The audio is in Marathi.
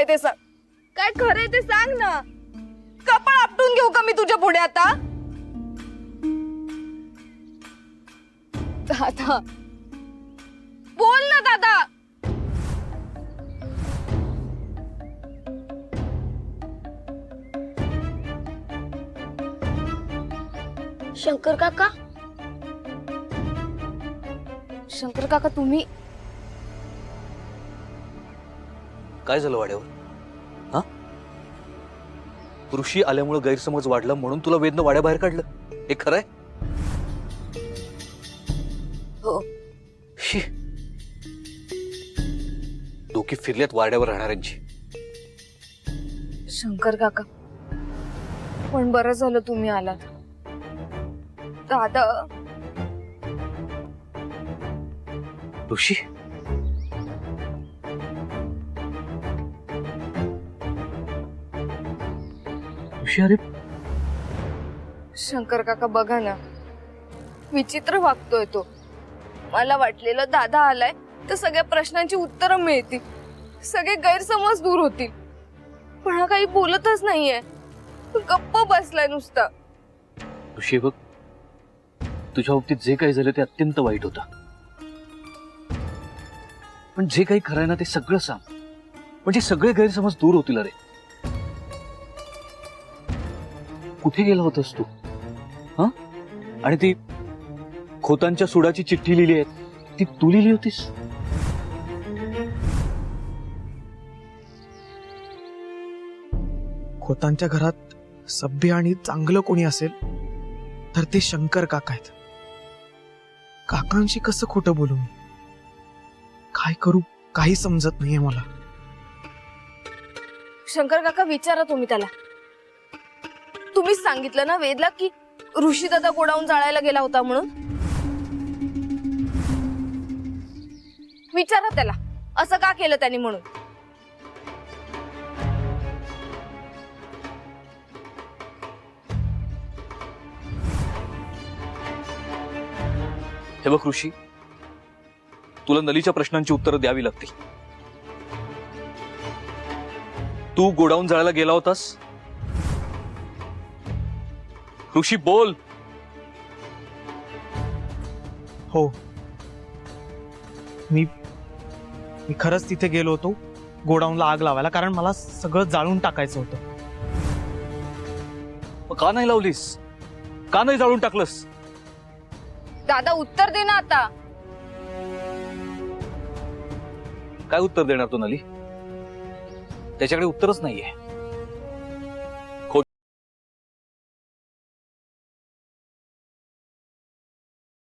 आहे ते सांग. काय खरंय ते सांग ना. कपाळ आपटून घेऊ का मी तुझ्या पुढे आता? दादा बोल ना दादा. शंकर काका, शंकर काका तुम्ही काय झालं वाड्यावर? हा, ऋषी आल्यामुळे गैरसमज वाढला म्हणून तुला वेदनं वाड्याबाहेर काढलं, हे खरंय? हो. शी, डोकी फिरल्यात वाड्यावर राहणाऱ्यांची. शंकर काका पण बरं झालं तुम्ही आलात. दादा ऋषी, ऋषी, अरे शंकर काका बघा ना, विचित्र वागतोय तो. मला वाटलेलं दादा आलाय तर सगळ्या प्रश्नांची उत्तरं मिळतील, सगळे गैरसमज दूर होतील. पण हा काही बोलतच नाहीये, गप्प बसलाय नुसता. ऋषी बघ, तुझ्या बाबतीत जे काही झालं ते अत्यंत वाईट होतं, पण जे काही खरंय ना ते सगळं सांग, म्हणजे सगळे गैरसमज दूर होतील. अरे कुठे गेला होतास तू? हा, आणि ती खोतांच्या सुडाची चिठ्ठी लिहिली आहे ती तू लिहिली होतीस? खोतांच्या घरात सभ्य आणि चांगलं कोणी असेल तर ते शंकर काका आहेत. काकांशी कसं खोटं बोलू मी? काय करू काही समजत नाहीये मला. शंकर काका विचारा तुम्ही त्याला. तुम्हीच सांगितलं ना वेदला की ऋषी दादा गोडाऊन जाळायला गेला होता म्हणून. विचारा त्याला असं का केलं त्यांनी म्हणून. हे बघ ऋषी, तुला नलीच्या प्रश्नांची उत्तरं द्यावी लागतील. तू गोडाऊन जाळायला गेला होतास? ऋषी बोल. हो, मी खरंच तिथे गेलो होतो गोडाऊनला आग लावायला, कारण मला सगळं जाळून टाकायचं होतं. मग का नाही लावलीस? का नाही जाळून टाकलंस? दादा उत्तर दे ना आता. काय उत्तर देणार तू नली? त्याच्याकडे उत्तरच नाहीये.